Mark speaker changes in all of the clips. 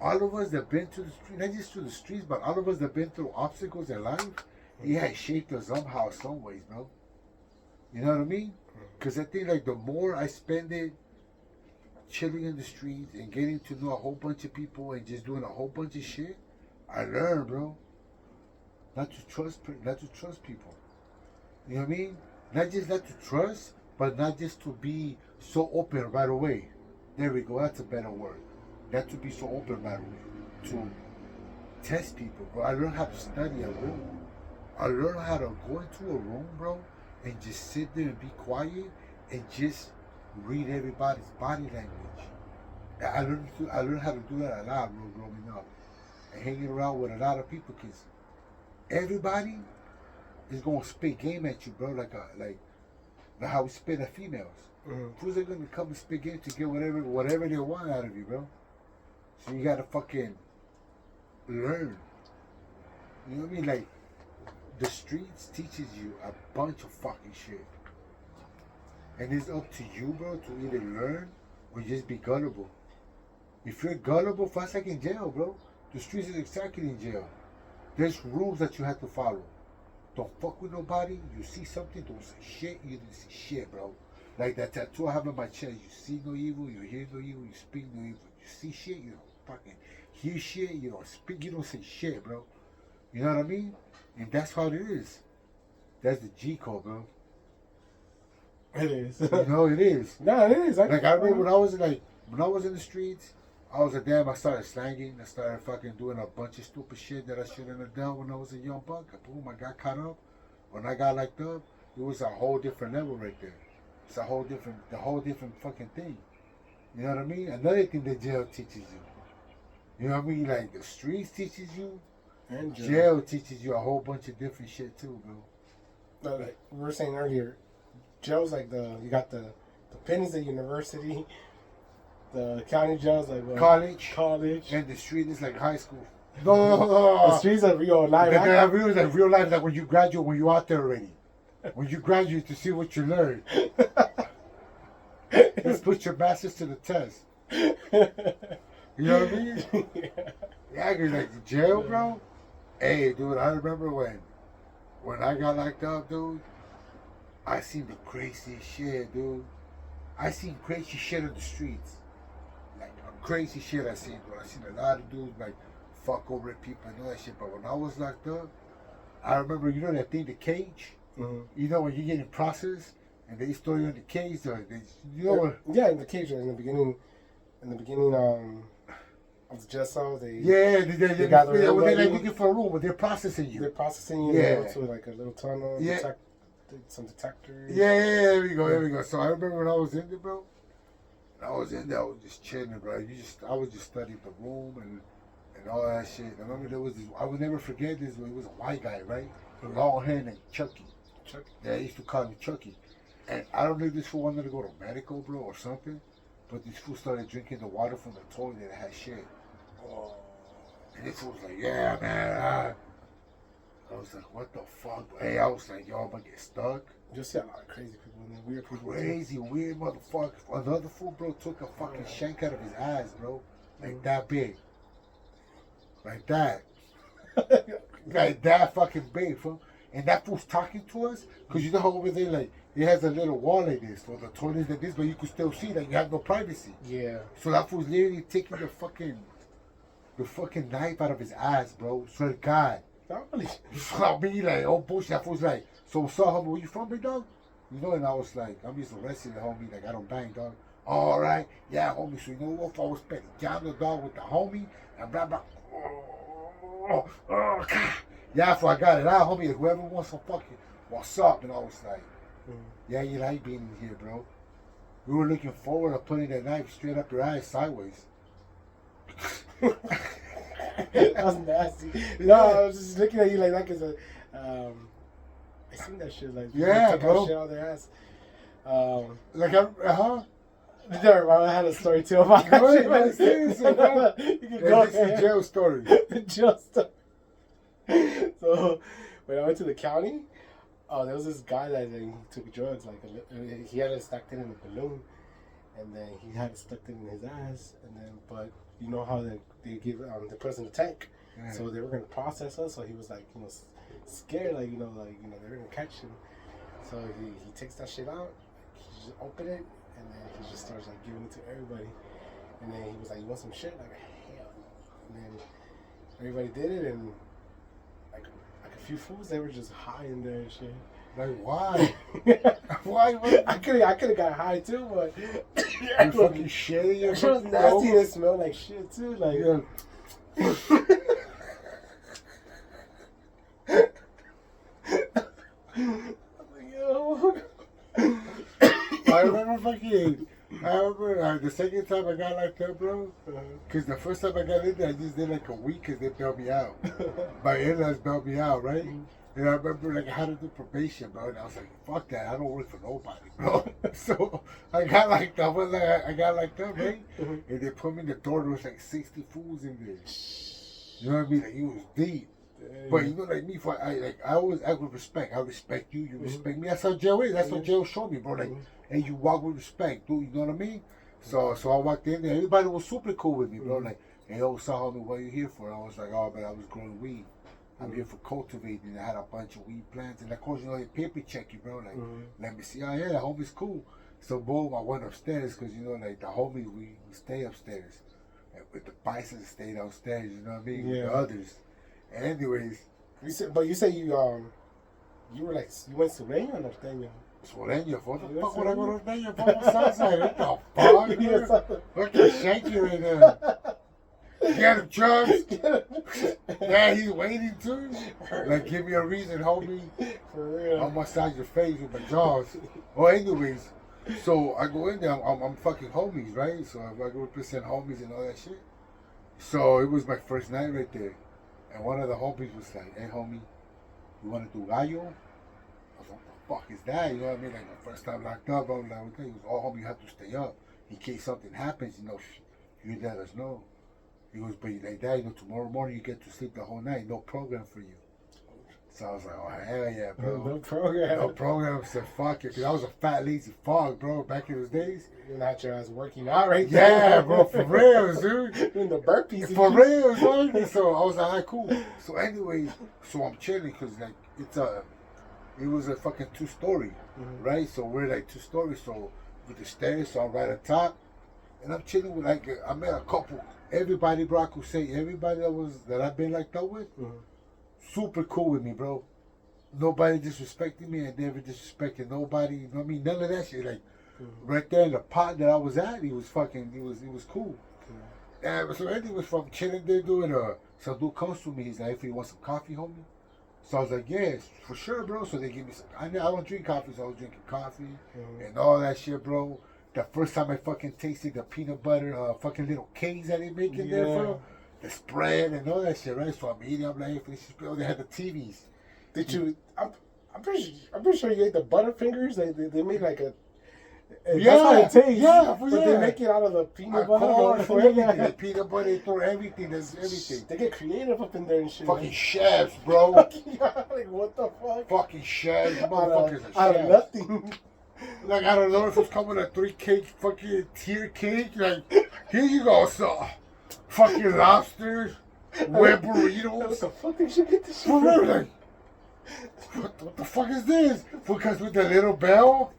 Speaker 1: all of us that been to the street, not just to the streets, but all of us that been through obstacles in life, it has shaped us somehow, some ways, bro. You know what I mean? Because I think like the more I spend it chilling in the streets and getting to know a whole bunch of people and just doing a whole bunch of shit, I learned, bro, not to trust people. You know what I mean? Not just not to trust, but not just to be so open right away. There we go. That's a better word. Not to be so open right away. To test people, bro. I learned how to study a room. I learned how to go into a room, bro, and just sit there and be quiet and just read everybody's body language. I learned how to do that a lot, bro, growing up and hanging around with a lot of people, because everybody is gonna spit game at you, bro. Like how we spit at females. Fools are gonna come and spit game to get whatever they want out of you, bro. So you gotta fucking learn. You know what I mean? Like the streets teaches you a bunch of fucking shit, and it's up to you, bro, to either learn or just be gullible. If you're gullible, fast like in jail, bro. The streets is exactly in jail. There's rules that you have to follow. Don't fuck with nobody. You see something, don't say shit. You didn't see shit, bro. Like that tattoo I have on my chest. You see no evil, you hear no evil, you speak no evil. You see shit, you don't fucking hear shit, you don't speak, you don't say shit, bro. You know what I mean? And that's how it is. That's the G code, bro.
Speaker 2: It is.
Speaker 1: You know it is.
Speaker 2: No, it is.
Speaker 1: Like I remember when I was in the streets, I was a damn. I started slanging. I started fucking doing a bunch of stupid shit that I shouldn't have done when I was a young buck. Boom, I got caught up. When I got locked up, it was a whole different level right there. It's the whole different fucking thing. You know what I mean? Another thing that jail teaches you. You know what I mean? Like the streets teaches you, and jail teaches you a whole bunch of different shit too, bro.
Speaker 2: But like we were saying earlier, jail's like you got the pennies at university, the county jail's like what? College,
Speaker 1: and the street is like high school.
Speaker 2: The streets are real life.
Speaker 1: Real life, like when you graduate, when you're out there already. When you graduate to see what you learned. Let's put your masters to the test. You know what I mean? Yeah, cause like the jail, bro. Hey, dude, I remember when I got locked up, dude. I seen the craziest shit, dude. I seen crazy shit on the streets. Like crazy shit I seen, dude. I seen a lot of dudes like fuck over people and all that shit. But when I was locked up, I remember, you know that thing, the cage?
Speaker 2: Mm-hmm.
Speaker 1: You know when you get in process and they throw you in the cage, you know what?
Speaker 2: Yeah, in the cage in the beginning of the jail cell, they
Speaker 1: they're like looking for a room, but they're processing you.
Speaker 2: They're processing you.
Speaker 1: Yeah.
Speaker 2: They go to like a little tunnel.
Speaker 1: Yeah.
Speaker 2: Some detectors.
Speaker 1: Yeah, there we go. So I remember when I was in there, bro. I was in there, I was just chilling, bro. I was just studying the room and all that shit. I remember there was this, I would never forget this, it was a white guy, right? Long hair named Chucky. Yeah, they used to call him Chucky. And I don't know if this fool wanted to go to medical, bro, or something, but this fool started drinking the water from the toilet that had shit. Oh. And this fool was like, yeah, man. I was like, what the fuck? Hey, I was like, yo, I'm gonna get stuck.
Speaker 2: You see a lot of crazy people in there, weird people.
Speaker 1: Crazy, weird motherfucker. Another fool, bro, took a fucking shank out of his eyes, bro. Like that big. Like that. Like that fucking big, fool. And that fool's talking to us, because you know how over there, like, it has a little wall like this, or the toilet's like this, but you can still see that you have no privacy.
Speaker 2: Yeah.
Speaker 1: So that fool's literally taking the fucking knife out of his eyes, bro. Swear to God.
Speaker 2: Really?
Speaker 1: So I mean, like, oh bullshit. That fool's like, so what's up, homie? Where you from, big dog? You know, and I was like, I'm just arrested, homie. Like, I don't bang, dog. All right. Yeah, homie. So you know what? I was spending down the dog with the homie, and blah, blah. Yeah, so I got it out, homie. Whoever wants some fucking, what's up? And I was like, yeah, you like being in here, bro. We were looking forward to putting that knife straight up your eyes sideways.
Speaker 2: That was nasty. No, I was just looking at you like that because I seen that shit. Like,
Speaker 1: yeah, bro.
Speaker 2: Shit out their ass.
Speaker 1: Like,
Speaker 2: Never mind, I had a story too about that shit.
Speaker 1: Right, seriously, bro.
Speaker 2: You can go
Speaker 1: This is jail story.
Speaker 2: Jail story. So, when I went to the county, there was this guy that he took drugs. Like, he had it stuck in a balloon, and then he had it stuck in his ass, and then, but you know how they give they put us in the tank,
Speaker 1: Yeah.
Speaker 2: so they were gonna process us. So he was like, scared, like they're gonna catch him. So he takes that shit out, he just open it, and then he just starts like giving it to everybody. And then he was like, "You want some shit?" Like, hell. And then everybody did it, and like a few fools, they were just high in there and shit.
Speaker 1: Like, why? Why?
Speaker 2: I could have got high too, but
Speaker 1: you fucking shitty.
Speaker 2: It was nasty and it smelled like shit too. Like,
Speaker 1: I remember the second time I got locked up, bro. Because the first time I got in there, I just did like a week because they bailed me out. My in-laws bailed me out, right? And I remember like I had to do probation, bro. And I was like, fuck that, I don't work for nobody, bro. So I got locked up, right? And they put me in the door. There was like 60 fools in there. You know what I mean? Like, it was deep. But you know, like me, I always act with respect. I respect you, you respect me. That's how jail is. That's what jail showed me, bro. Like, and you walk with respect, dude. You know what I mean? So I walked in there. Everybody was super cool with me, bro. Like, hey, yo, so homie, what are you here for? I was like, oh man, I was growing weed. I'm here for cultivating. I had a bunch of weed plants, and of course, you know, they paper check you, bro. Like, let me see. Oh yeah, the homie's cool. So boom, I went upstairs because you know, like the homies, we stay upstairs, and with the bisons stay downstairs. You know what I mean? With the others. And anyways,
Speaker 2: you said you were like you went Sureño or Norteño?
Speaker 1: Sureño, what the fuck would I go to Norteño? What the fuck? Fucking shaky right now. Get him, Chubbs. Yeah, he's waiting too. Like, give me a reason, homie.
Speaker 2: For real.
Speaker 1: I'll massage your face with my jaws. Well, anyways, so I go in there. I'm fucking homies, right? So I go represent homies and all that shit. So it was my first night right there. And one of the homies was like, hey, homie, you want to do gallo? I was like, what the fuck is that? You know what I mean? Like, my first time locked up, I was like, okay. He goes, oh, homie, you have to stay up. In case something happens, you know, you let us know. He goes, but like that, you know, tomorrow morning you get to sleep the whole night. No program for you. So I was like, oh, hell yeah, bro.
Speaker 2: No program.
Speaker 1: No program. I said, fuck it. Because I was a fat, lazy fog, bro, back in those days.
Speaker 2: You're not your ass working out right there.
Speaker 1: Yeah, bro, for real, dude.
Speaker 2: Doing the burpees.
Speaker 1: For real, dude. So I was like, all right, cool. So anyways, so I'm chilling because, like, it was a fucking 2-story, right? So we're like 2 stories. So with the stairs, so I'm right on top. And I'm chilling with, like, I met a couple. Everybody, bro, I could say everybody that I've been like that with, super cool with me, bro. Nobody disrespected me. I never disrespected nobody. You know what I mean? None of that shit. Like, right there in the pot that I was at, he was cool. And so Eddie was from chilling there doing some dude comes to me. He's like, if you want some coffee, homie. So I was like, yes, for sure, bro. So they give me some. I don't drink coffee, so I was drinking coffee and all that shit, bro. The first time I fucking tasted the peanut butter fucking little cakes that they make in there, bro. The spread and all that shit, right? So I'm eating. I'm like, they had the TVs.
Speaker 2: Did you? I'm pretty sure you ate the Butterfingers. They made like a. That's how it tastes.
Speaker 1: Yeah,
Speaker 2: but they make it out of the peanut butter.
Speaker 1: The peanut butter, they throw everything. There's everything.
Speaker 2: They get creative up in there and shit.
Speaker 1: Fucking chefs, bro.
Speaker 2: Like, what the fuck?
Speaker 1: Fucking chefs, motherfuckers.
Speaker 2: Out of nothing.
Speaker 1: Like, I don't know if it's coming a 3-cake fucking tier cake. Like, here you go, so fucking lobsters, web burritos.
Speaker 2: What the fuck did you get this shit?
Speaker 1: For real, like, what the fuck is this? Because with the little bell,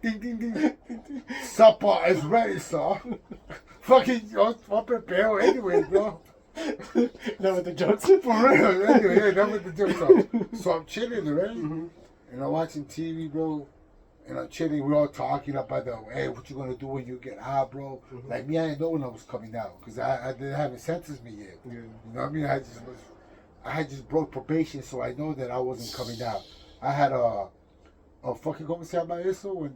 Speaker 1: ding ding ding, supper is ready, sir. Fucking, I'm prepared anyway, bro.
Speaker 2: Not with the jokes.
Speaker 1: For real, anyway, yeah, not with the jokes. So I'm chilling, right? And I'm watching TV, bro. And I'm chilling. We're all talking about hey, what you gonna do when you get out, bro? Like me, I didn't know when I was coming out because I didn't have sentenced me yet. You know what I mean? I had just broke probation, so I know that I wasn't coming out. I had a fucking ¿cómo se llama eso?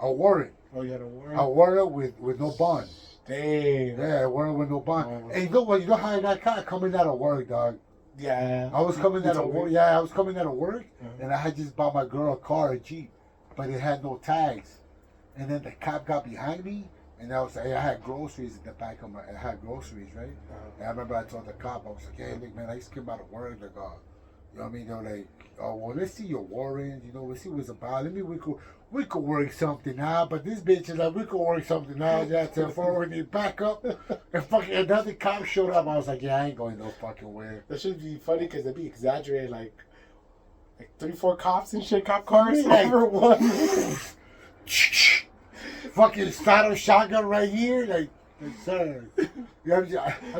Speaker 1: A warrant.
Speaker 2: Oh, you had a warrant.
Speaker 1: A warrant with no bond.
Speaker 2: Damn.
Speaker 1: Yeah, a warrant with no bond. And you know what? You know how I got caught coming out of work, dog.
Speaker 2: Yeah.
Speaker 1: I was coming out of work. Yeah, I was coming out of work, and I had just bought my girl a car, a Jeep, but it had no tags. And then the cop got behind me, and I was like, I had groceries in the back of I had groceries, right? And I remember I told the cop, I was like, hey, look, man, I just came out of work, like, You know what I mean? They're like, oh well, let's see your warrants. You know, let's see what's about. Maybe we could work something out. But this bitch is like, we could work something out. Yeah, to forward it back up. And fucking another cop showed up. I was like, yeah, I ain't going no fucking where.
Speaker 2: That should be funny because they'd be exaggerated, like 3-4 cops and shit, cop cars
Speaker 1: Like-
Speaker 2: over one.
Speaker 1: Fucking start a shotgun right here, like sir. I've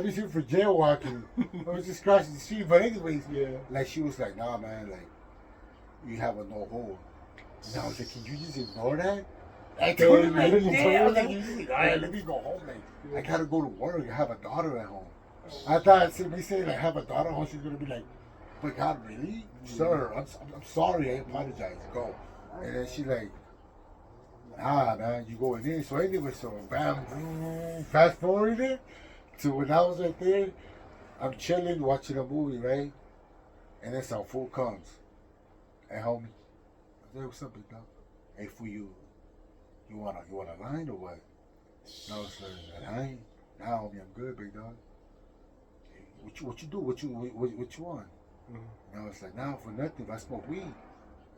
Speaker 1: been sitting for jaywalking. I was just crossing the street, but anyways,
Speaker 2: Yeah.
Speaker 1: like she was like, nah, man, like you have a no hold. And I was like, can you just ignore that? I told him, like, yeah, I was like, you just ignore it. Let me go home. Like, I gotta go to work. I have a daughter at home. I thought me saying like, I have a daughter at home, she's gonna be like, but God, really, sir? I'm sorry. I apologize. Go. And then she like, nah, man, you going in. So anyway, so bam, fast forward it to when I was right there. I'm chilling, watching a movie, right? And then some fool comes. Hey, homie. I said, what's up, big dog? Hey, fool, you want a line or what? No, sir. I ain't. Nah, homie, I'm good, big dog. Hey, what you do? What you want? And I was like, nah, for nothing. If I smoke weed.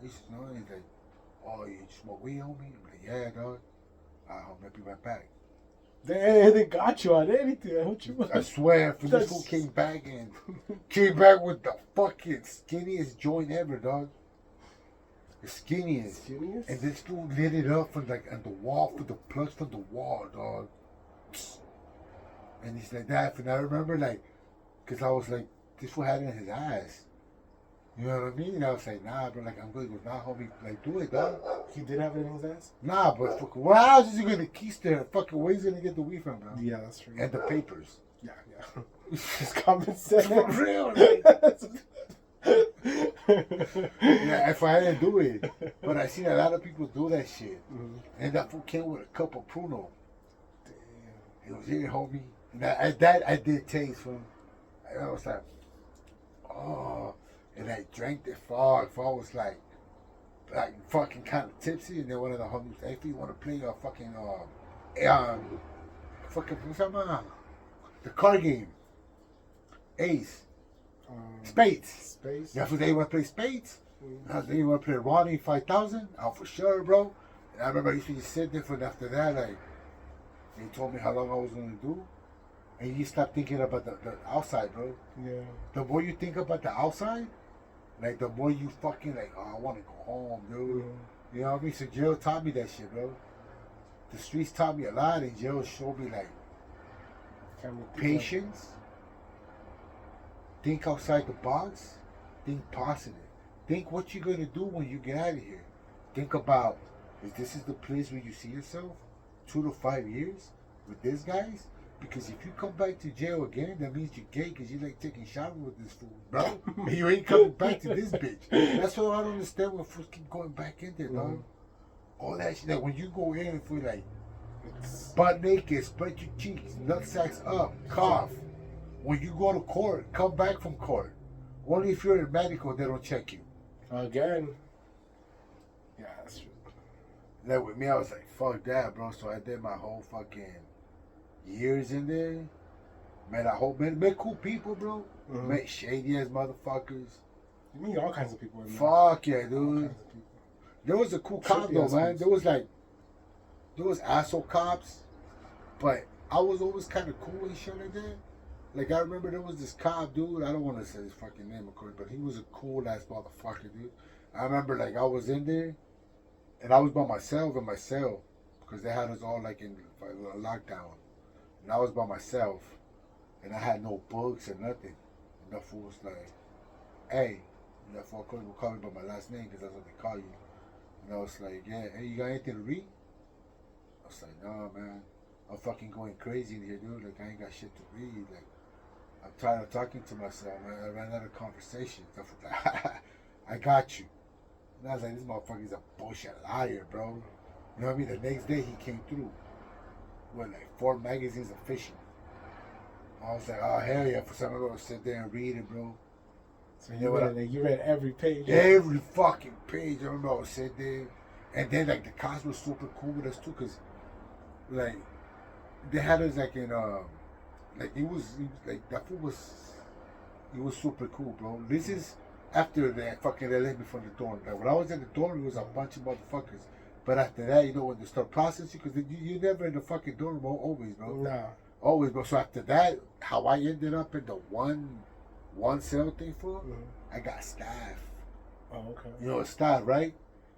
Speaker 1: He's like, oh, you smoke weed, homie? I'm like, yeah, dog. I'll be right back.
Speaker 2: They got you on anything. What you want?
Speaker 1: I swear, for this fool came back with the fucking skinniest joint ever, dog. The skinniest. And this fool lit it up from like on the wall, for the plugs from the wall, dog. And he's like that. And I remember like, cause I was like, this fool had it in his ass. You know what I mean? And I was like, nah, bro, like, I'm good. He goes, nah, homie, like, do it, dog.
Speaker 2: He did have it in his ass?
Speaker 1: Nah, but fucking, where else is he gonna keep there? Fucking, where he's gonna get the weed from, bro?
Speaker 2: Yeah, that's true.
Speaker 1: And the papers.
Speaker 2: Yeah. It's common sense.
Speaker 1: For real, like, yeah, if I didn't do it. But I seen a lot of people do that shit.
Speaker 2: Mm-hmm.
Speaker 1: And that fool came with a cup of Pruno.
Speaker 2: Damn.
Speaker 1: He was here, homie. And I did taste from. I was like, oh. And I drank the fog. Fog was like fucking kind of tipsy. And then one of the homies, hey, if you want to play a fucking, the card game. Ace. Spades. Yeah, for they want to play spades. I was like, you want to play Ronnie 5000? Oh, for sure, bro. And I remember I used to just sit there for after that, like, he told me how long I was going to do. And you stop thinking about the outside, bro.
Speaker 2: Yeah.
Speaker 1: The more you think about the outside, like, the more you fucking, like, oh, I want to go home, dude. You know what I mean? So jail taught me that shit, bro. The streets taught me a lot, and jail showed me, like, patience. Think outside the box. Think positive. Think what you're going to do when you get out of here. Think about, if this is the place where you see yourself 2 to 5 years with these guys. Because if you come back to jail again, that means you're gay because you like taking showers with this fool, bro. And you ain't coming back to this bitch. That's what I don't understand when fools keep going back in there, dog. All that shit. Like when you go in and feel like butt naked, spread your cheeks, nut sacks up, cough. When you go to court, come back from court. Only if you're in medical, they don't check you.
Speaker 2: Again. Yeah, that's true.
Speaker 1: Like with me, I was like, fuck that, bro. So I did my whole fucking years in there. Met cool people, bro. Met shady ass motherfuckers.
Speaker 2: You meet all kinds of people in there.
Speaker 1: Fuck yeah, dude. There was a cool cop though, man. There was asshole cops, but I was always kind of cool and shit like that. Like I remember there was this cop, dude. I don't want to say his fucking name, of course, but he was a cool ass motherfucker, dude. I remember like I was in there, and I was by myself in my cell, because they had us all like in lockdown. And I was by myself, and I had no books or nothing. And that fool was like, hey, and that fool would call me by my last name, because that's what they call you. And I was like, yeah, hey, you got anything to read? I was like, nah, man, I'm fucking going crazy in here, dude. Like, I ain't got shit to read. Like, I'm tired of talking to myself, man. I ran out of conversation. Stuff like that. I got you. And I was like, this motherfucker's a bullshit liar, bro. You know what I mean? The next day he came through with like 4 magazines of fishing. I was like, oh hell yeah! For some of us, sit there and read it, bro.
Speaker 2: So you read every page.
Speaker 1: Every fucking page. I remember I would sit there, and then like the cops were super cool with us too, cause like they had us like in like it was like that fool was, it was super cool, bro. This is after that, fucking they let me from the dorm. Like when I was in the dorm, it was a bunch of motherfuckers. But after that, you know, when they start processing, because you never in the fucking dorm always, bro.
Speaker 2: Nah.
Speaker 1: Always, bro. So after that, how I ended up in the one cell thing for,
Speaker 2: Mm-hmm.
Speaker 1: I got staff.
Speaker 2: Oh, okay.
Speaker 1: You know, staff, right?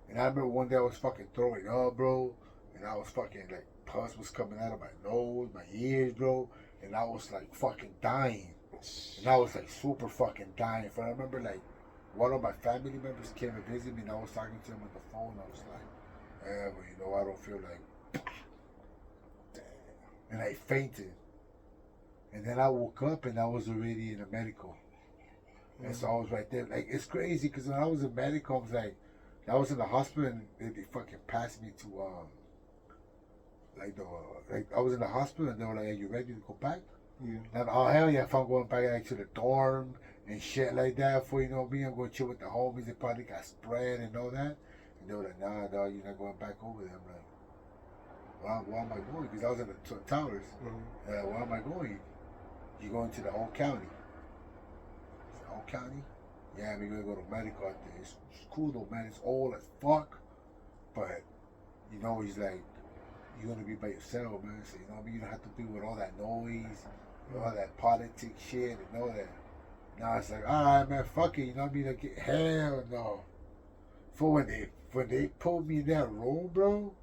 Speaker 1: And I remember one day I was fucking throwing up, bro. And I was fucking like pus was coming out of my nose, my ears, bro. And I was like fucking dying. And I was like super fucking dying. So I remember like one of my family members came and visited me, and I was talking to him on the phone. I was like, yeah, but you know, I don't feel like. And I fainted. And then I woke up and I was already in a medical. And so I was right there. Like, it's crazy because when I was in medical, I was like, I was in the hospital and they fucking passed me to, like I was in the hospital and they were like, are you ready to go back?
Speaker 2: Yeah.
Speaker 1: And oh, hell yeah, if I'm going back like, to the dorm and shit like that, for, you know me, I'm going to chill with the homies. They probably got spread and all that. And they were like, nah, dog, you're not going back over there. I'm like, where am I going? Because I was in the towers.
Speaker 2: Mm-hmm.
Speaker 1: Where am I going? You're going to the old county. Old county? Yeah, we're gonna go to medical out there. It's cool though, man. It's old as fuck. But, you know, he's like, you're gonna be by yourself, man. So, you know what I mean? You don't have to deal with all that noise, all that politics shit, and all that. Now it's like, alright, man, fuck it. You know what I mean? Like, hell no. For when they pulled me in that room, bro,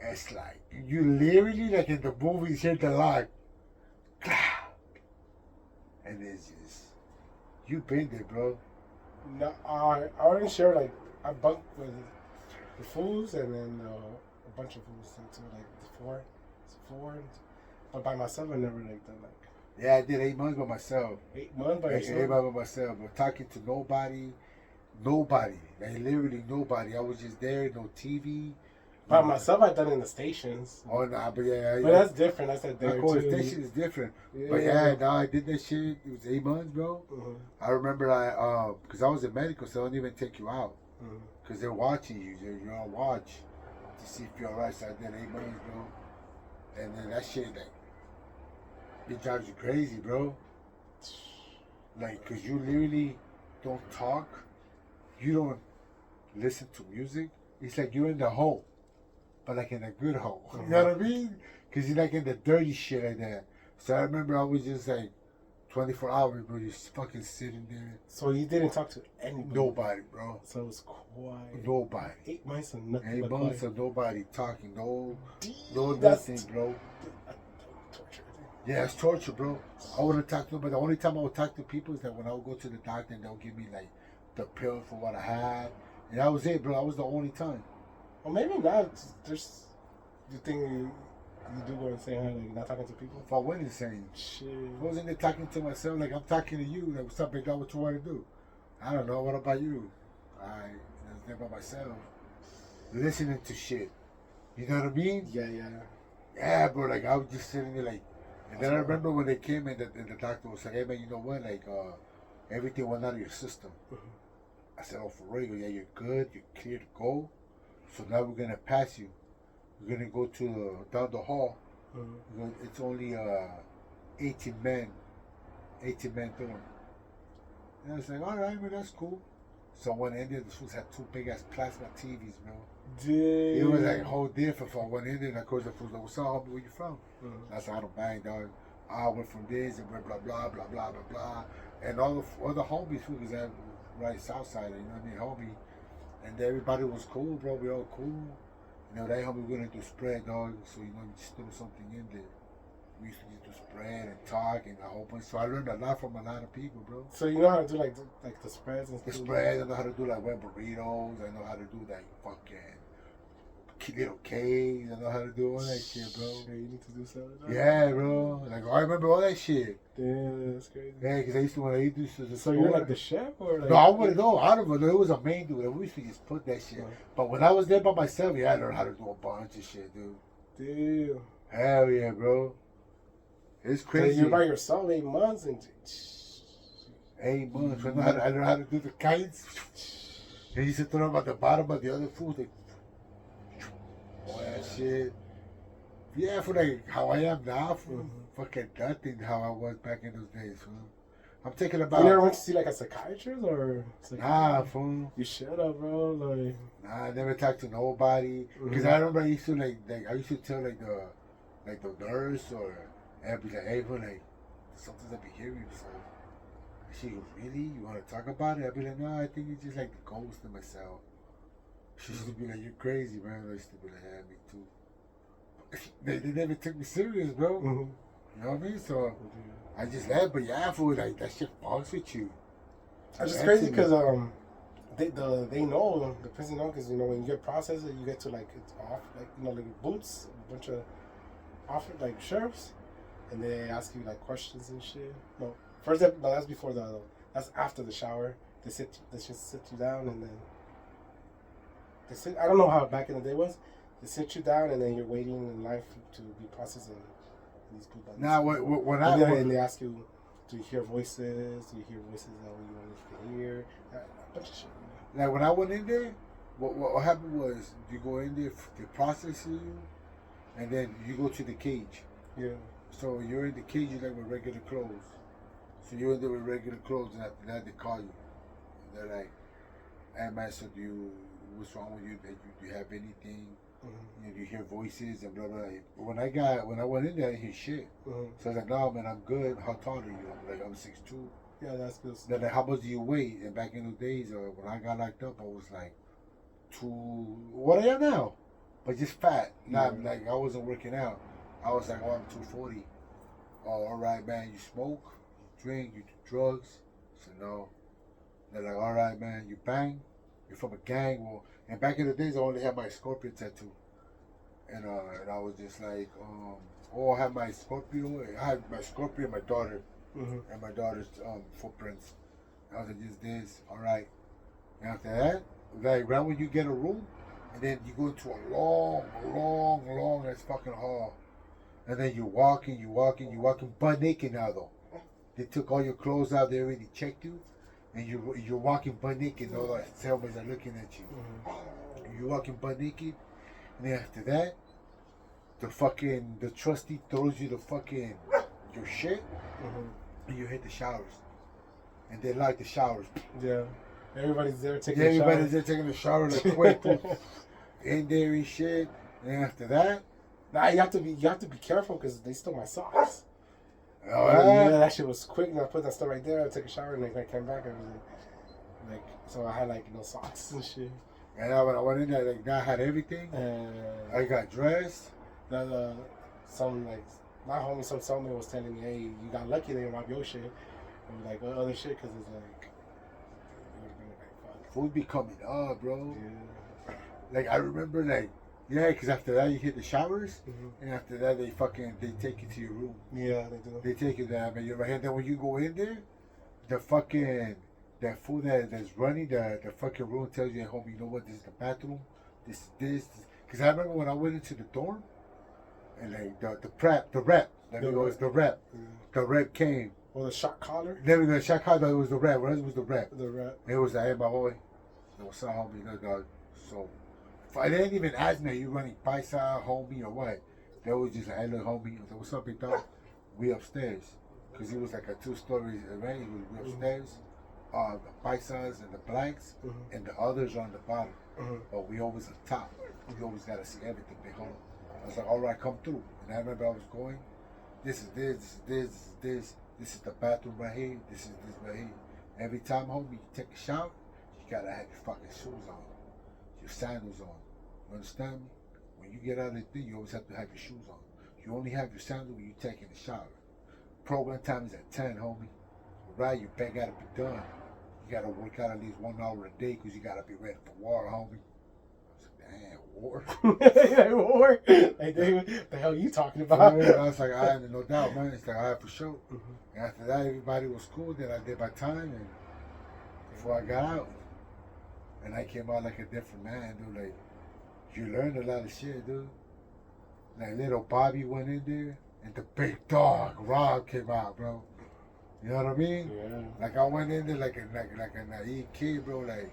Speaker 1: it's like, you literally, like in the movies, hit the lock. And it's just, you been there, bro.
Speaker 2: No, I wasn't sure. Like, I bunked with the fools and then a bunch of fools too, like the four. But by myself, I never like done like.
Speaker 1: Yeah, I did 8 months by myself.
Speaker 2: 8 months by
Speaker 1: Like,
Speaker 2: yourself?
Speaker 1: 8 months by myself, but talking to nobody. Like literally nobody. I was just there, no TV.
Speaker 2: By myself, I done it in the stations.
Speaker 1: Oh nah, but yeah.
Speaker 2: But that's different. That's like there
Speaker 1: Of course,
Speaker 2: too.
Speaker 1: that shit is different.
Speaker 2: Yeah.
Speaker 1: But yeah, no, I did that shit. It was 8 months, bro.
Speaker 2: Mm-hmm.
Speaker 1: I remember because I was in medical, so they don't even take you out. Because they're watching you. You're on watch to see if you're alright. So I did 8 months, bro. And then that shit, like, it drives you crazy, bro. Like, because you literally don't talk. You don't listen to music. It's like you're in the hole, but like in a good hole. You know what I mean? Because you're like in the dirty shit like that. So I remember I was just like 24 hours, bro, just fucking sitting there.
Speaker 2: So you didn't talk to anybody?
Speaker 1: Nobody, bro.
Speaker 2: So it was quiet.
Speaker 1: Nobody.
Speaker 2: 8 months of nothing.
Speaker 1: 8
Speaker 2: but
Speaker 1: months
Speaker 2: quiet.
Speaker 1: of nobody talking. No
Speaker 2: That's
Speaker 1: nothing, bro.
Speaker 2: torture.
Speaker 1: Yeah, it's torture, bro. I wouldn't talk to nobody. The only time I would talk to people is that when I would go to the doctor and they'll give me like the pill for what I had. And that was it, bro. That was the only time.
Speaker 2: Well, maybe not. There's the thing you do go insane, huh? Like not talking to people.
Speaker 1: If I went insane,
Speaker 2: Shit.
Speaker 1: I wasn't there talking to myself like I'm talking to you. Like, what's up, big guy? What you want to do? I don't know. What about you? I was there by myself, listening to shit. You know what I mean?
Speaker 2: Yeah.
Speaker 1: Yeah, bro. Like I was just sitting there, like. And then I remember when they came in, and the doctor was like, "Hey, man, you know what? Like, everything went out of your system." I said, "Oh, for real? Yeah, you're good. You're clear to go. So now we're gonna pass you. We're gonna go to down the hall. It's only 18 men dorm." And I was like, "All right, man, that's cool." So when I ended, the fools had 2 big ass plasma TVs, bro.
Speaker 2: Dude.
Speaker 1: It was like a whole different. For one ended, and of course the fools like, "What's up, homie? Where you from?" I said, "I don't mind, dog. I went from this and went blah blah blah blah blah blah." And all the homies, because I right south side, you know what I mean, homie. And everybody was cool, bro. We all cool. You know, that homie gonna do spread, dog. So, you know, we just threw something in there. We used to just do spread and talk and a whole bunch. So I learned a lot from a lot of people, bro.
Speaker 2: So you know how to do like the spreads and
Speaker 1: The
Speaker 2: stuff?
Speaker 1: spread, I know how to do like wet burritos. I know how to do like fucking little cakes. I know how to do all that shit, bro.
Speaker 2: Sure, you need to do something.
Speaker 1: Yeah, bro. Like, I remember all that shit.
Speaker 2: Damn, that's crazy.
Speaker 1: Yeah, because I used to, when I used to the
Speaker 2: So you're like the chef or like?
Speaker 1: No, I wouldn't know. I don't know. It was a main dude. And we used to just put that shit.
Speaker 2: Right.
Speaker 1: But when I was there by myself, yeah, I learned how to do a bunch of shit, dude.
Speaker 2: Damn.
Speaker 1: Hell yeah, bro. It's
Speaker 2: So
Speaker 1: crazy.
Speaker 2: you're by yourself 8 months and.
Speaker 1: 8 months. I learned how to do the kites. And you used to throw them at the bottom of the other food. Like, all that shit. Yeah, for like how I am now, for fucking nothing how I was back in those days, fool. I'm thinking
Speaker 2: You never
Speaker 1: about.
Speaker 2: went to see like a psychiatrist or?
Speaker 1: Nah, fool.
Speaker 2: You should have, bro. Like.
Speaker 1: Nah, I never talked to nobody. Because
Speaker 2: Mhm.
Speaker 1: I remember I used to I used to tell like the nurse or I'd be like, hey, bro, like something's up here. So she goes, really? You want to talk about it? I'd be like, no, I think it's just like the ghost of myself. She used to be like, you're crazy, man. I used to be like, yeah, me too. They never took me serious, bro.
Speaker 2: Mhm.
Speaker 1: You know what I mean? So I just laugh, but yeah, fool, like that shit fucks with you.
Speaker 2: It's just
Speaker 1: That's
Speaker 2: crazy
Speaker 1: it.
Speaker 2: because they know the prison know because when you get processed, you get to like it's off like boots, a bunch of off like sheriffs, and they ask you like questions and shit. No, first no, that's before that's after the shower. They just sit you down and then they sit. I don't know how back in the day was. They sit you down and then you're waiting in line to be processed and these people.
Speaker 1: Now, when
Speaker 2: and they ask you, do you hear voices? Do you hear voices that you can hear? A bunch of shit.
Speaker 1: like when I went in there, what happened was you go in there, they process you, and then you go to the cage.
Speaker 2: Yeah.
Speaker 1: So you're in the cage, you're like with regular clothes. So you're in there with regular clothes, and after that they call you. They're like, "Hey man, so what's wrong with you? Do you have anything?
Speaker 2: Mm-hmm.
Speaker 1: You hear voices and blah blah." But when I went in there, I didn't hear shit.
Speaker 2: Mm-hmm.
Speaker 1: So I was like, "No man, I'm good. How tall are you?" I'm like, "I'm 6'2".
Speaker 2: Yeah, that's good.
Speaker 1: They're like, "How much do you weigh?" And back in those days, when I got locked up, I was like what I am now, but just fat. Not like I wasn't working out. I was like, "Oh, I'm 240." "Oh, all right, man. You smoke, you drink, you do drugs?" So no. They're like, "All right, man. You bang? You're from a gang?" Well, and back in the days, I only had my scorpion tattoo, and I was just like, "Oh, I have my Scorpio. I had my Scorpio, my daughter, and my daughter's footprints." I was like, "Just this, all right." And after that, like right when you get a room, and then you go into a long ass fucking hall, and then you're walking, butt naked now though. They took all your clothes out. They already checked you, and you're walking butt naked. All the cellmates are looking at you. You're walking butt naked, and then after that, the trustee throws you your shit, and you hit the showers, and they light the showers.
Speaker 2: Yeah. Everybody's there taking
Speaker 1: Everybody's there taking a shower like quick, in there and shit. And after that,
Speaker 2: nah, you have to be careful because they stole my socks.
Speaker 1: Oh
Speaker 2: yeah, that shit was quick. And I put that stuff right there. I took a shower and I came back and it was like so I had like socks and shit.
Speaker 1: And when I went in there, like I had everything. I got dressed.
Speaker 2: Some my homie, some cellmate was telling me, "Hey, you got lucky they didn't rob your shit," and like other shit because it's like.
Speaker 1: Food be coming up, bro.
Speaker 2: Yeah.
Speaker 1: Like I remember, because after that you hit the showers, and after that they take you to your room.
Speaker 2: Yeah, they do.
Speaker 1: They take you there, man. You're right. And then when you go in there, that food that's running the fucking room tells you, hey, homie, you know what? This is the bathroom. This. Because I remember when I went into the dorm, and like the rep. The rep came.
Speaker 2: Or the shot collar?
Speaker 1: Then the shot collar, it was the rep. It was the rep.
Speaker 2: The rep.
Speaker 1: It was like, hey, my boy. What's up, homie? Look, dog. So, I didn't even ask me, are you running paisa, homie, or what? They was just like, hey, look, homie. I was like, what's up, big dog? We upstairs. Because it was like a 2-story event. We upstairs. The paisas and the blacks, and the others are on the bottom. But we always on top. We always got to see everything, big homie. I was like, all right, come through. And I remember I was going, this is the bathroom right here. This is this right here. Every time, homie, you take a shower, you gotta have your fucking shoes on, your sandals on. You understand me? When you get out of the thing, you always have to have your shoes on. You only have your sandals when you're taking a shower. Program time is at 10, homie. Right, your bed gotta be done. You gotta work out at least 1 hour a day because you gotta be ready for war, homie. Damn, war.
Speaker 2: War? Like, the hell you talking about?
Speaker 1: I was like, I had no doubt, man. It's like, I had for sure. And after that, everybody was cool. Then I did my time, and before I got out, and I came out like a different man, dude. Like, you learned a lot of shit, dude. Like, little Bobby went in there, and the big dog, Rob, came out, bro. You know what I mean?
Speaker 2: Yeah.
Speaker 1: Like, I went in there like a naive kid, bro. Like,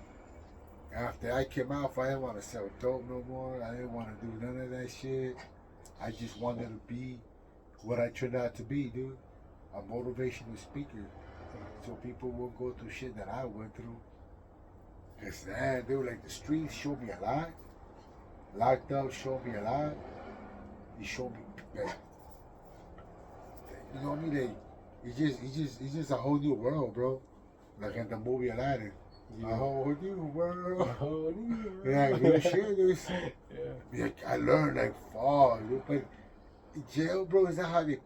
Speaker 1: after I came out, I didn't want to sell dope no more. I didn't want to do none of that shit. I just wanted to be what I turned out to be, dude. A motivational speaker. so people won't go through shit that I went through. Cause man, they were like the streets showed me a lot. Locked up showed me a lot. He showed me that, you know what I mean? Like, it's just a whole new world, bro. Like in the movie Aladdin.
Speaker 2: Yeah.
Speaker 1: A whole new world.
Speaker 2: A whole new world.
Speaker 1: Yeah, real shit. There's,
Speaker 2: Yeah.
Speaker 1: like, I learned like fuck, dude. But jail, bro, is that how they?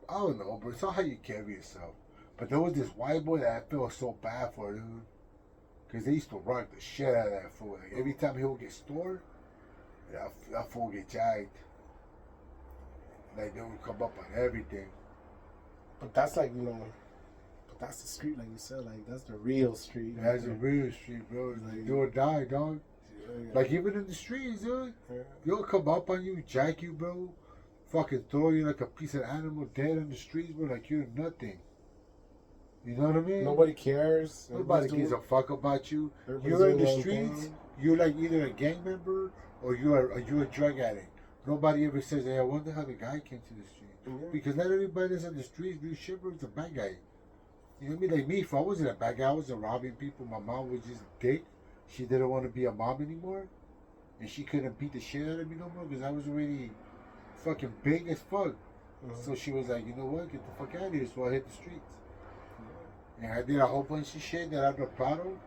Speaker 1: I don't know, bro. It's not how you carry yourself. But there was this white boy that I felt so bad for, dude. Cause they used to rock the shit out of that fool. Like every time he would get stored, that fool would get jacked. Like they would come up on everything.
Speaker 2: But that's like, you know, but that's the street, like you said, like that's the real street.
Speaker 1: That's a real street, bro. Like do or die, dog.
Speaker 2: Yeah.
Speaker 1: Like even in the streets, dude.
Speaker 2: Yeah.
Speaker 1: They'll come up on you, jack you, bro. Fucking throw you like a piece of animal dead in the streets, bro. Like you're nothing. You know what I mean?
Speaker 2: Nobody cares.
Speaker 1: Nobody gives a fuck about you.
Speaker 2: Everybody's
Speaker 1: You're in
Speaker 2: doing
Speaker 1: the
Speaker 2: their own
Speaker 1: streets.
Speaker 2: thing.
Speaker 1: You're like either a gang member or you're a drug addict. Nobody ever says, "Hey, I wonder how the guy came to the street."
Speaker 2: Yeah.
Speaker 1: Because not everybody that's in the streets do shit, bro. It's a bad guy. You know what I mean? Like me, if I wasn't a bad guy, I wasn't robbing people. My mom was just a dick. She didn't want to be a mom anymore, and she couldn't beat the shit out of me no more because I was already fucking big as fuck. So she was like, you know what? Get the fuck out of here. So I hit the streets. And I did a whole bunch of shit that I'm not proud of.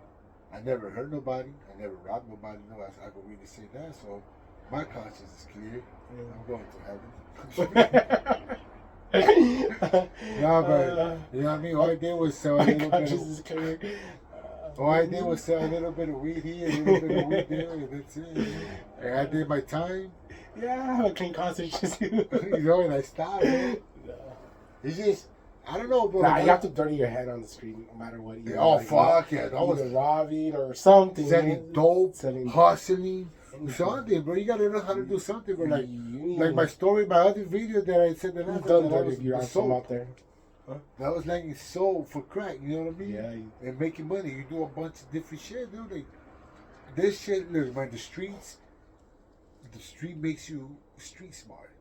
Speaker 1: I never hurt nobody. I never robbed nobody. No, I could really say that. So my conscience is clear. I'm going to heaven. No, but you know what I mean? All I did was sell a little bit of, all I did was sell a little bit of weed here, a little bit of weed there, and that's it. And I did my time.
Speaker 2: Yeah, I have a clean conscience too.
Speaker 1: You know, and I stopped, man. It's just, I don't know, bro.
Speaker 2: Nah, you have to dirty your head on the street no matter what. Either,
Speaker 1: Oh,
Speaker 2: like,
Speaker 1: fuck yeah. That was
Speaker 2: either robbing or something.
Speaker 1: selling dope,
Speaker 2: Selling
Speaker 1: hustling,
Speaker 2: anything.
Speaker 1: something, bro. You gotta know how to do something, bro. Like,
Speaker 2: You need-
Speaker 1: like my story, my other video that I said that
Speaker 2: You've
Speaker 1: last
Speaker 2: done
Speaker 1: time, that I
Speaker 2: dirty
Speaker 1: was
Speaker 2: if you're
Speaker 1: the
Speaker 2: out some
Speaker 1: soap.
Speaker 2: out there.
Speaker 1: That was like soul for crack, you know what I mean?
Speaker 2: Yeah.
Speaker 1: And making money. You do a bunch of different shit, dude. Like, this shit, look, man, the street makes you street smart.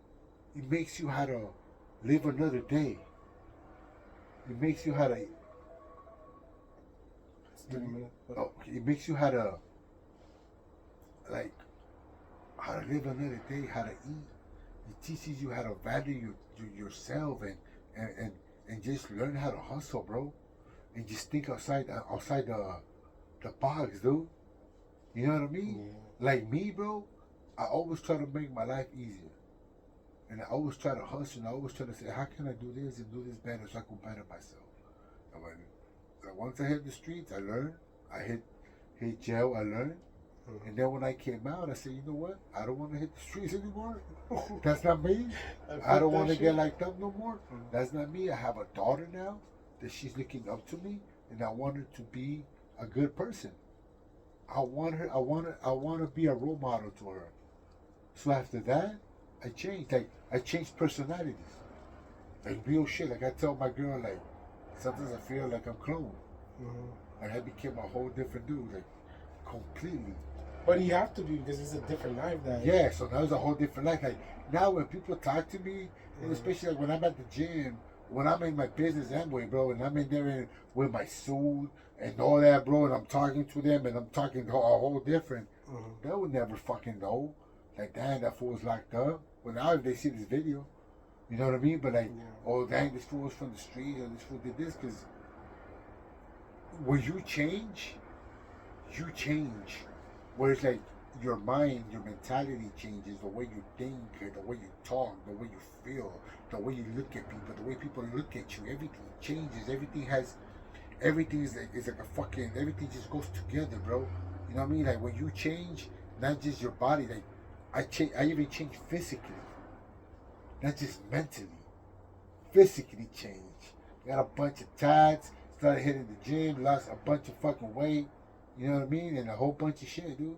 Speaker 1: It makes you how to live another day. It makes you how to, it makes you how to, like, how to live another day, how to eat. It teaches you how to value yourself and just learn how to hustle, bro. And just think outside the box, dude. You know what I mean?
Speaker 2: Yeah.
Speaker 1: Like me, bro, I always try to make my life easier. And I always try to hustle, and I always try to say, how can I do this and do this better so I can better myself? And once I hit the streets, I learned. I hit jail, I learned. And then when I came out, I said, you know what? I don't want to hit the streets anymore. That's not me. I don't want to get locked up no more. That's not me. I have a daughter now that she's looking up to me, and I want her to be a good person. I want to be a role model to her. So after that, I changed. Like, I changed personalities. Like real shit. Like I tell my girl, like, sometimes I feel like I'm cloned. Like I became a whole different dude. Like, completely.
Speaker 2: But you have to be because it's a different life that.
Speaker 1: Yeah, so that was a whole different life. Like now when people talk to me, and especially like when I'm at the gym, when I'm in my business Amway, bro, and I'm in there with my suit and all that, bro, and I'm talking to them and I'm talking a whole different, they would never fucking know. Like, damn, that fool was locked up. Well, now if they see this video, you know what I mean? But like, oh, dang, this fool was from the street or this fool did this, because when you change. Where it's like your mind, your mentality changes, the way you think, the way you talk, the way you feel, the way you look at people, the way people look at you, everything changes. Everything is like a fucking, everything just goes together, bro. You know what I mean? Like when you change, not just your body, like I even change physically, not just mentally. Physically change. Got a bunch of tats, started hitting the gym, lost a bunch of fucking weight. You know what I mean? And a whole bunch of shit, dude.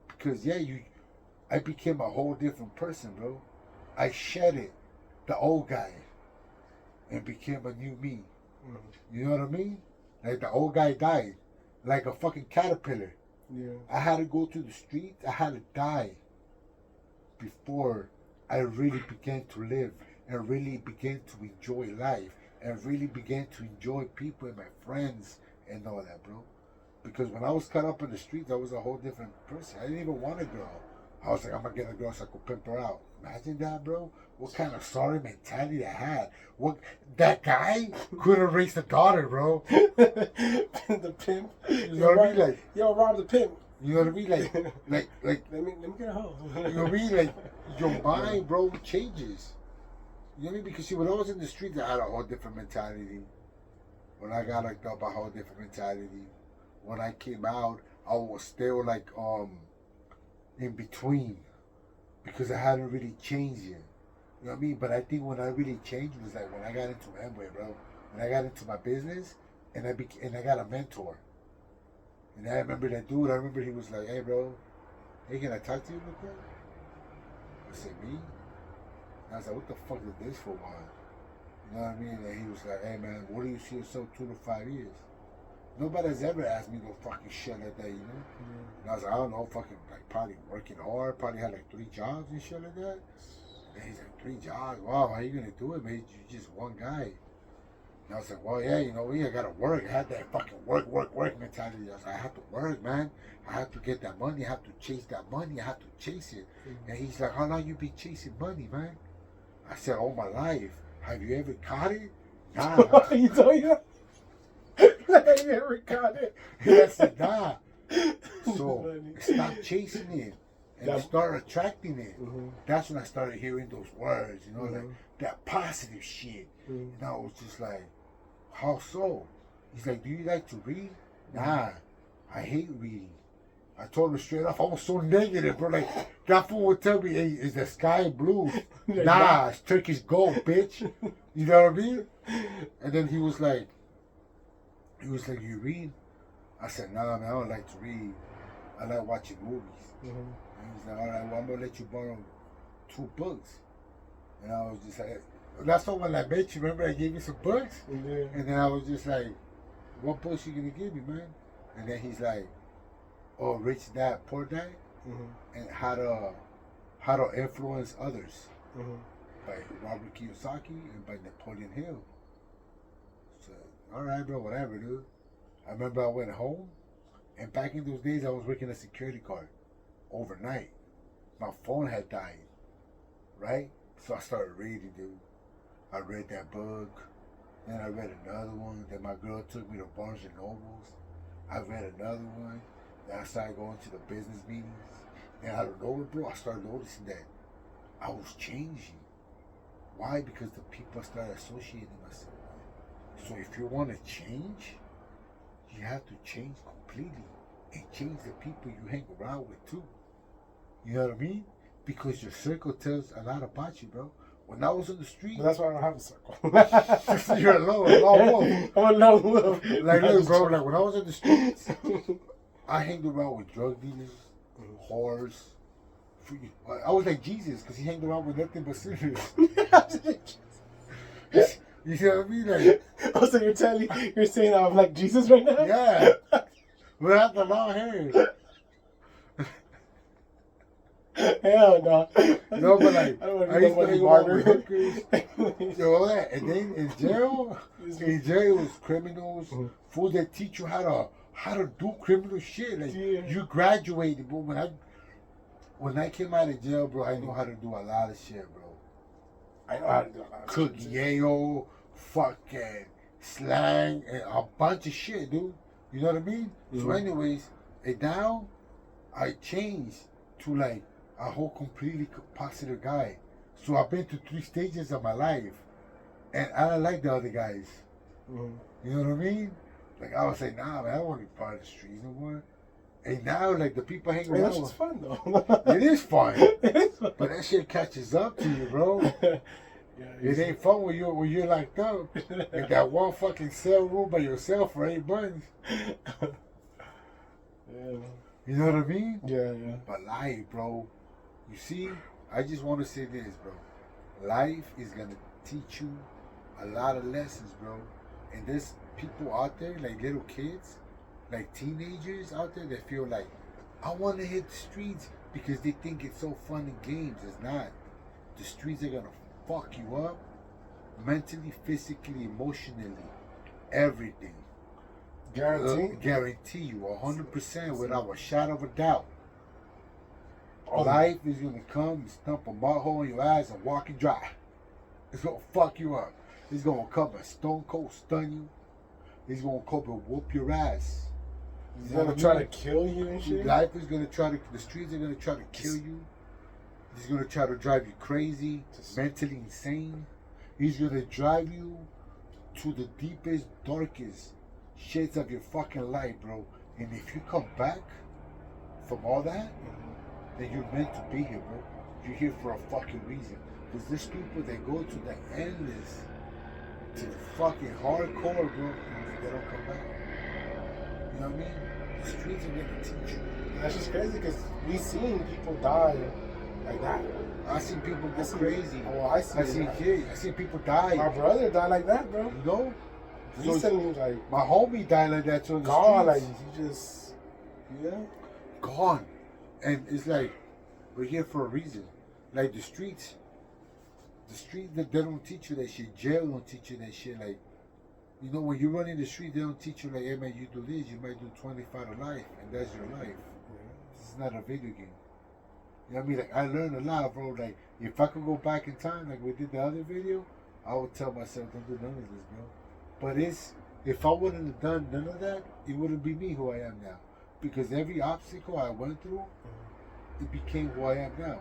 Speaker 1: Because, I became a whole different person, bro. I shedded the old guy and became a new me. You know what I mean? Like the old guy died. Like a fucking caterpillar.
Speaker 2: Yeah.
Speaker 1: I had to go to the streets. I had to die before I really began to live and really began to enjoy life. and really began to enjoy people and my friends and all that, bro. Because when I was caught up in the streets, I was a whole different person. I didn't even want a girl. I was like, I'm gonna get a girl so I could pimp her out. Imagine that, bro. What kind of sorry mentality I had. What that guy could have raised a daughter, bro.
Speaker 2: The pimp.
Speaker 1: You know what I mean? Like,
Speaker 2: yo, rob the pimp.
Speaker 1: you know what I mean? Like,
Speaker 2: let me get a hoe.
Speaker 1: you know what I mean? Like, your mind, bro, changes. You know what I mean? Because see, when I was in the streets, I had a whole different mentality. When I got locked up, a whole different mentality. When I came out, I was still like in between because I hadn't really changed yet. You know what I mean? But I think when I really changed was like when I got into Amway, bro. When I got into my business and I got a mentor. And I remember that dude. I remember he was like, "Hey, bro, hey, can I talk to you real quick?" I said, "Me?" And I was like, "What the fuck is this for, man?" You know what I mean? And he was like, "Hey, man, what do you see yourself 2 to 5 years?" Nobody's ever asked me no fucking shit like that, you know? And I was like, I don't know, fucking, like, probably working hard, probably had like 3 jobs and shit like that. And he's like, 3 jobs? Wow, how you gonna do it, man? You're just one guy. And I was like, well, yeah, you know, I gotta work. I had that fucking work mentality. I was like, I have to work, man. I have to get that money. I have to chase that money. I have to chase it. And he's like, how long you be chasing money, man? I said, all my life. Have you ever caught it? Nah.
Speaker 2: You told you that? I never got it.
Speaker 1: I said, nah. So stop chasing it and start attracting it. That's when I started hearing those words, you know, like that positive shit. And I was just like, how so? He's like, do you like to read? Nah, I hate reading. I told him straight off, I was so negative, bro. Like, that fool would tell me, hey, is the sky blue? Nah, it's Turkish gold, bitch. You know what I mean? And then he was like, you read? I said, nah, man, I don't like to read. I like watching movies. And he's like, all right, well, I'm going to let you borrow 2 books. And I was just like, that's why when I met you, remember I gave you some books? And then I was just like, what books you going to give me, man? And then he's like, oh, Rich Dad, Poor Dad? And how to influence others. By Robert Kiyosaki and by Napoleon Hill. So, all right, bro, whatever, dude. I remember I went home, and back in those days, I was working a security guard overnight. My phone had died, right? So I started reading, dude. I read that book, then I read another one. Then my girl took me to Barnes and Nobles. I read another one. Then I started going to the business meetings. And out of nowhere, bro, I started noticing that I was changing. Why? Because the people started associating myself. So if you want to change, you have to change completely and change the people you hang around with too. You know what I mean? Because your circle tells a lot about you, bro. When I was on the street,
Speaker 2: but that's why I don't have a circle.
Speaker 1: You're alone, a lone wolf.
Speaker 2: I'm a lone wolf.
Speaker 1: Like, look, bro, like when I was in the streets, I hanged around with drug dealers, whores. I was like Jesus because he hanged around with nothing but sinners. You see what I mean? Like,
Speaker 2: oh, so you're saying I'm like Jesus right now?
Speaker 1: Yeah. Without the long hair.
Speaker 2: Hell no.
Speaker 1: No, but like, I used to hang around with hookers.
Speaker 2: Yo,
Speaker 1: that. And then in jail it was criminals, fools that teach you how to do criminal shit. Like, you graduated, bro. When I came out of jail, bro, I know how to do a lot of shit, bro.
Speaker 2: I know how to do a lot of
Speaker 1: Cook
Speaker 2: shit.
Speaker 1: yayo, fucking slang, and a bunch of shit, dude. You know what I mean? So anyways, and now I changed to like a whole completely positive guy. So I've been to 3 stages of my life, and I don't like the other guys. You know what I mean? Like, I would say, nah, man, I don't want to be part of the streets no more. And now, like, the people hang around.
Speaker 2: That's just fun, though.
Speaker 1: It is fun.
Speaker 2: It is fun.
Speaker 1: But that shit catches up to you, bro.
Speaker 2: Yeah,
Speaker 1: It ain't fun when you're locked up in that one fucking cell room by yourself for 8 months.
Speaker 2: Yeah.
Speaker 1: You know what I mean?
Speaker 2: Yeah.
Speaker 1: But life, bro. You see, I just want to say this, bro. Life is gonna teach you a lot of lessons, bro. And there's people out there, like little kids, like teenagers out there that feel like, I want to hit the streets because they think it's so fun in games. It's not. The streets are gonna fuck you up mentally, physically, emotionally, everything. Guarantee you 100% without a shadow of a doubt. Life is gonna come and stump a mud hole in your ass and walk you dry. It's gonna fuck you up. It's gonna come and stone cold stun you. It's gonna come and whoop your ass.
Speaker 2: He's gonna try to kill you and shit.
Speaker 1: Life is gonna try to. The streets are gonna try to kill you. He's gonna try to drive you crazy, mentally insane. He's gonna drive you to the deepest, darkest shades of your fucking life, bro. And if you come back from all that, then you're meant to be here, bro. You're here for a fucking reason. Because there's people that go to the endless, to the fucking hardcore, bro, and they don't come back. You know what I mean? The streets are gonna teach you.
Speaker 2: That's just crazy because we seen people die like that.
Speaker 1: I seen people go crazy.
Speaker 2: Oh, I
Speaker 1: seen people die.
Speaker 2: My brother died like that, bro.
Speaker 1: You know?
Speaker 2: Recently, so, like
Speaker 1: my homie died like that too.
Speaker 2: Gone, like he just,
Speaker 1: gone. And it's like we're here for a reason. Like the streets that they don't teach you that shit. Jail don't teach you that shit. Like, you know, when you run in the street, they don't teach you like, hey man, you do this, you might do 25 to life, and that's your life. This is not a video game. You know what I mean? Like, I learned a lot, bro. Like, if I could go back in time, like we did the other video, I would tell myself, don't do none of this, bro. But if I wouldn't have done none of that, it wouldn't be me who I am now. Because every obstacle I went through, it became who I am now.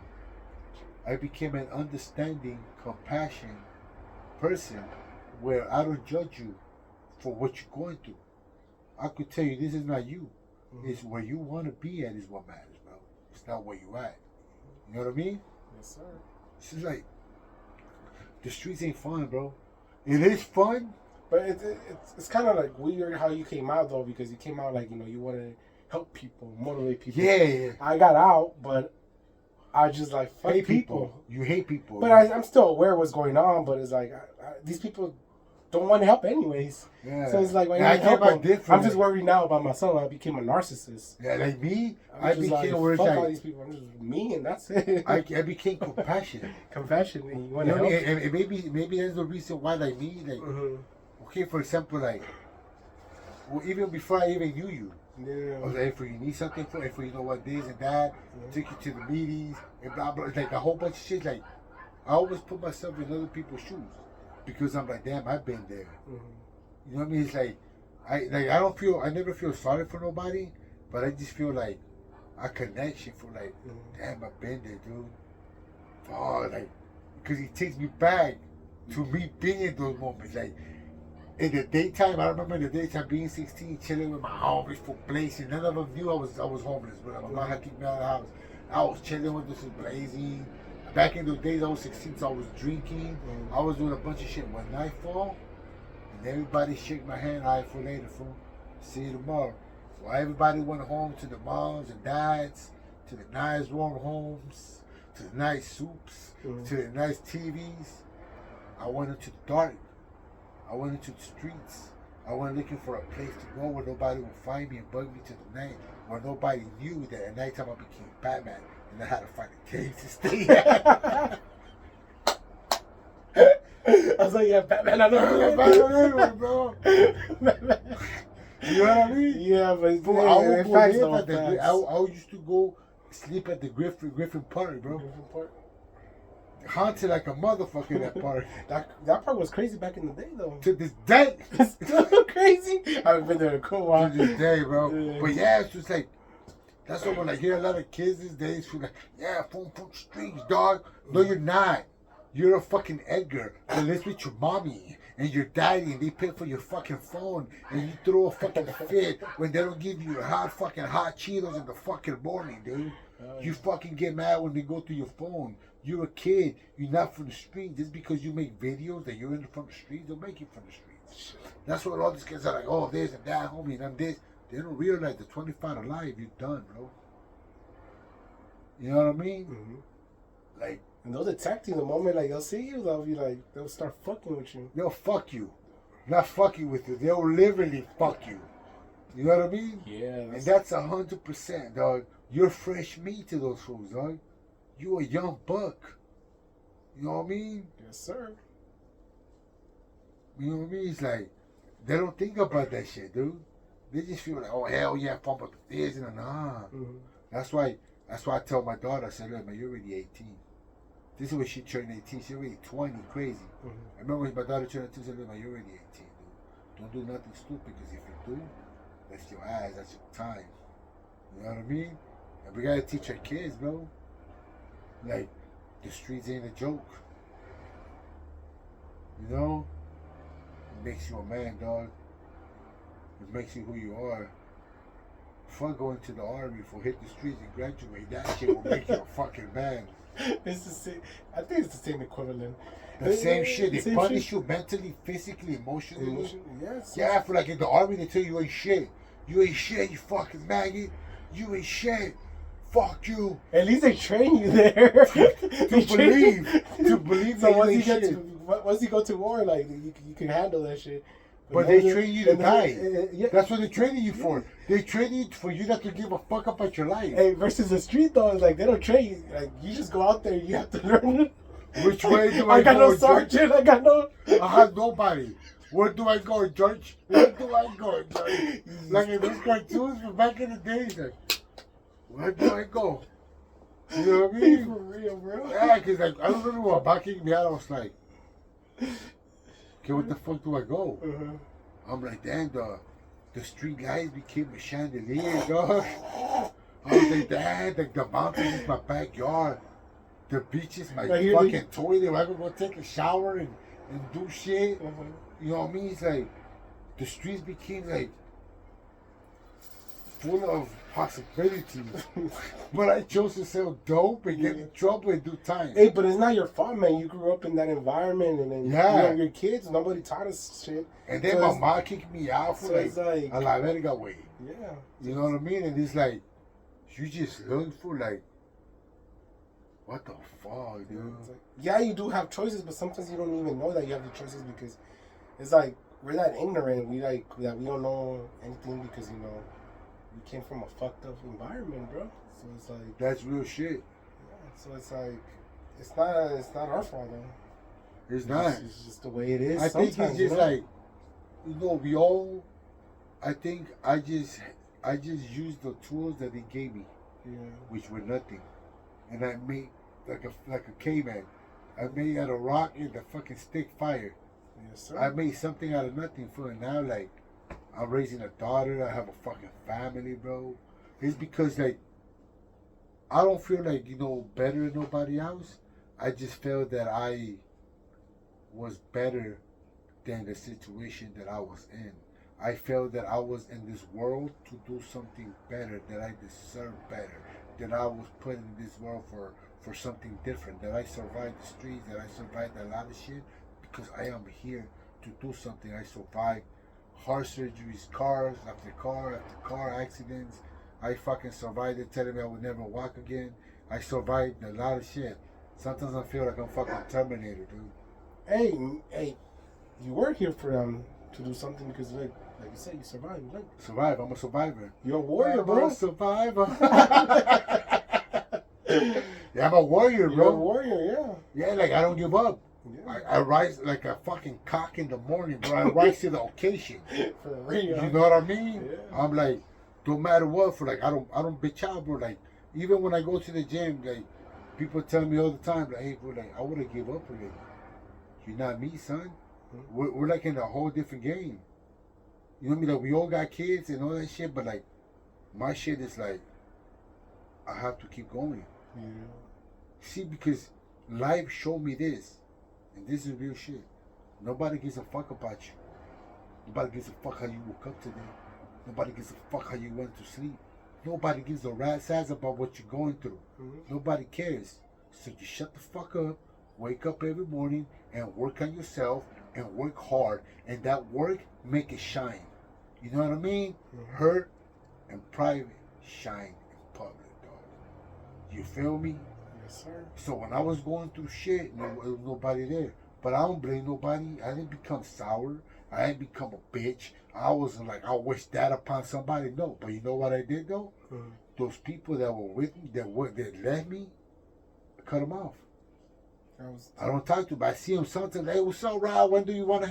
Speaker 1: I became an understanding, compassionate person where I don't judge you for what you're going through. I could tell you this is not you. It's where you want to be at is what matters, bro. It's not where you at. You know what I mean?
Speaker 2: Yes, sir.
Speaker 1: It's just like, the streets ain't fun, bro. It is fun.
Speaker 2: But it's kind of like weird how you came out, though, because you came out like, you know, you want to help people, motivate people.
Speaker 1: Yeah.
Speaker 2: I got out, but I just like fuck
Speaker 1: hate
Speaker 2: people.
Speaker 1: You hate people.
Speaker 2: But I'm still aware of what's going on, but it's like, these people don't want to help anyways.
Speaker 1: Yeah.
Speaker 2: So it's like, when
Speaker 1: I came out different.
Speaker 2: I'm just worried now about myself. I became a narcissist.
Speaker 1: Yeah, like me,
Speaker 2: I became where it's like, all these people. I'm just me, and that's it.
Speaker 1: I became compassionate.
Speaker 2: Compassionate. You want to help.
Speaker 1: And maybe that's the reason why, like me, like, okay, for example, like, well, even before I even knew you, I was like, if you need something, if you know what this and that, take you to the meetings, and blah, blah, like a whole bunch of shit. Like, I always put myself in other people's shoes because I'm like, damn, I've been there. You know what I mean? It's like, I never feel sorry for nobody, but I just feel like a connection for like, damn, I've been there, dude. Oh, like, because it takes me back to me being in those moments. Like, in the daytime, I remember in the daytime being 16, chilling with my homies for blazing. None of them knew I was homeless, but my mom had kicked me out of the house. I was chilling with this blazing. Back in those days, I was 16, so I was drinking. I was doing a bunch of shit. When nightfall, and everybody shake my hand, all right, for later, fool. See you tomorrow. Well, everybody went home to the moms and dads, to the nice warm homes, to the nice soups, to the nice TVs. I went into the dark. I went into the streets. I went looking for a place to go where nobody would find me and bug me to the night, where nobody knew that at nighttime I became Batman and I had to find a cave to stay at.
Speaker 2: I was like, yeah, Batman, I don't know.
Speaker 1: Batman, bro. You know what I mean?
Speaker 2: Yeah, but
Speaker 1: bro, I used to go sleep at the Griffin Park, bro.
Speaker 2: Griffin Park.
Speaker 1: Haunted like a motherfucker, that park.
Speaker 2: that park was crazy back in the day, though.
Speaker 1: To this day.
Speaker 2: It's still crazy. I haven't been there in a cool while.
Speaker 1: To this day, bro.
Speaker 2: Yeah.
Speaker 1: But yeah, it's just like, that's why when I hear a lot of kids these days who like, yeah, phone streets, dog. No, you're not. You're a fucking Edgar that lives with your mommy and your daddy and they pay for your fucking phone and you throw a fucking fit when they don't give you hot Cheetos in the fucking morning, dude. You fucking get mad when they go through your phone. You're a kid. You're not from the street. Just because you make videos that you're from the streets, don't make you from the streets. That's what all these kids are like, oh, this and that, homie, and I'm this. They don't realize the 25 alive, you're done, bro. You know what I mean? Like,
Speaker 2: and they'll detect you the moment, like, they'll see you, they'll be like, they'll start fucking with you.
Speaker 1: They'll fuck you. Not fucking with you. They'll literally fuck you. You know what I mean?
Speaker 2: Yeah.
Speaker 1: And that's 100%, dog. You're fresh meat to those fools, dog. You a young buck. You know what I mean?
Speaker 2: Yes, sir.
Speaker 1: You know what I mean? It's like they don't think about that shit, dude. They just feel like, oh hell yeah, pump up this and nah.
Speaker 2: Mm-hmm.
Speaker 1: That's why I tell my daughter, I said, look, man, you're already 18. This is when she turned 18. She's already 20, crazy.
Speaker 2: Mm-hmm.
Speaker 1: I remember when my daughter turned 18, I said, look, man, you're already 18, dude. Don't do nothing stupid, because if you do, that's your ass, that's your time. You know what I mean? And we gotta teach our kids, bro. Like, the streets ain't a joke. You know? It makes you a man, dog. It makes you who you are. Fuck going to the army for hit the streets and graduate. That shit will make you a fucking man.
Speaker 2: It's the same. I think it's the same equivalent.
Speaker 1: The same shit. They
Speaker 2: Same
Speaker 1: punish
Speaker 2: shit.
Speaker 1: you mentally, physically, emotionally.
Speaker 2: Yes.
Speaker 1: Yeah, I feel like in the army they tell you ain't shit. You ain't shit, you fucking maggot. You ain't shit. Fuck you.
Speaker 2: At least they train you there
Speaker 1: To believe
Speaker 2: So
Speaker 1: that
Speaker 2: once
Speaker 1: you
Speaker 2: you
Speaker 1: ain't
Speaker 2: get
Speaker 1: shit.
Speaker 2: once you go to war, like you can handle that shit.
Speaker 1: But they train you to die.
Speaker 2: Yeah.
Speaker 1: That's what they're training you for. They train you for you not to give a fuck about your life.
Speaker 2: Hey, versus the street though, it's like they don't train you. Like you just go out there, you have to learn.
Speaker 1: Which way do
Speaker 2: I
Speaker 1: I
Speaker 2: got
Speaker 1: go,
Speaker 2: no
Speaker 1: George?
Speaker 2: sergeant. I got no.
Speaker 1: I have nobody. Where do I go, George? Where do I go, George? Like in those cartoons from back in the days, like, where do I go? You know what I mean?
Speaker 2: For real, bro.
Speaker 1: Yeah, because like, I remember when Bob kicked me out, I was like, okay, what the fuck do I go?
Speaker 2: Uh-huh.
Speaker 1: I'm like, damn, the street lights became a chandelier, dog. I was like, damn, like the mountains is my backyard. The beach is my
Speaker 2: Like,
Speaker 1: fucking toilet where I can go take a shower and do shit.
Speaker 2: Uh-huh.
Speaker 1: You know what I mean? It's like, the streets became like, full of possibilities. But I chose to sell dope and get in trouble and do time.
Speaker 2: Hey, but it's not your fault, man. You grew up in that environment, and then
Speaker 1: Yeah.
Speaker 2: your kids, nobody taught us shit.
Speaker 1: And then
Speaker 2: So
Speaker 1: my
Speaker 2: it's-
Speaker 1: mom kicked me out for
Speaker 2: so
Speaker 1: like,
Speaker 2: it's like-
Speaker 1: a la verga way.
Speaker 2: Yeah.
Speaker 1: You know what I mean? And it's like, you just look for like, what the fuck, dude?
Speaker 2: It's like, yeah, you do have choices, but sometimes you don't even know that you have the choices because it's like we're that ignorant. We like that we don't know anything because we came from a fucked up environment, bro. So it's like
Speaker 1: That's real shit.
Speaker 2: yeah, so it's like it's not our fault though.
Speaker 1: It's not.
Speaker 2: It's just the way it is.
Speaker 1: I think it's
Speaker 2: sometimes,
Speaker 1: just
Speaker 2: you know?
Speaker 1: like, we all, I think I just used the tools that they gave me,
Speaker 2: Yeah.
Speaker 1: which were nothing. And I made like a caveman. I made out of rock and the fucking stick fire.
Speaker 2: Yes, sir.
Speaker 1: I made something out of nothing for it. Now, like, I'm raising a daughter. I have a fucking family, bro. It's because, like, I don't feel like, better than nobody else. I just felt that I was better than the situation that I was in. I felt that I was in this world to do something better, that I deserve better, that I was put in this world for something different, that I survived the streets, that I survived a lot of shit because I am here to do something. I survived heart surgeries, cars after car after car accidents. I fucking survived it, telling me I would never walk again. I survived a lot of shit. Sometimes I feel like I'm fucking Terminator, dude.
Speaker 2: Hey, you were here for to do something because like you said, you survived. Like,
Speaker 1: Survive. I'm a survivor.
Speaker 2: you're a warrior,
Speaker 1: I'm
Speaker 2: bro.
Speaker 1: a survivor. Yeah, I'm a warrior,
Speaker 2: You're a
Speaker 1: bro.
Speaker 2: warrior,
Speaker 1: Yeah, like I don't give up.
Speaker 2: yeah.
Speaker 1: I rise like a fucking cock in the morning, bro. I rise to the occasion.
Speaker 2: For real.
Speaker 1: You know what I mean?
Speaker 2: Yeah.
Speaker 1: I'm like, no matter what, for like I don't bitch out, bro. Like even when I go to the gym, like people tell me all the time, like, hey, bro, like I would have give up already. You're not me, son. We're like in a whole different game. You know what I mean? Like we all got kids and all that shit, but like my shit is like I have to keep going.
Speaker 2: Yeah.
Speaker 1: See, because life showed me this, and this is real shit. Nobody gives a fuck about you. Nobody gives a fuck how you woke up today. Nobody gives a fuck how you went to sleep. Nobody gives a rat's ass about what you're going through.
Speaker 2: Mm-hmm.
Speaker 1: Nobody cares. So you shut the fuck up, wake up every morning, and work on yourself, and work hard. And that work, make it shine. You know what I mean?
Speaker 2: Mm-hmm.
Speaker 1: Hurt in private, shine in public, dog. You feel me?
Speaker 2: Yes, sir.
Speaker 1: So when I was going through shit, there was nobody there. But I don't blame nobody. I didn't become sour. I didn't become a bitch. I wasn't like, I wish that upon somebody. No. But you know what I did, though?
Speaker 2: Mm-hmm.
Speaker 1: Those people that were with me, that left me, I cut them off. I don't talk to them. I see them sometimes. Hey, what's up, Rob? When do you want to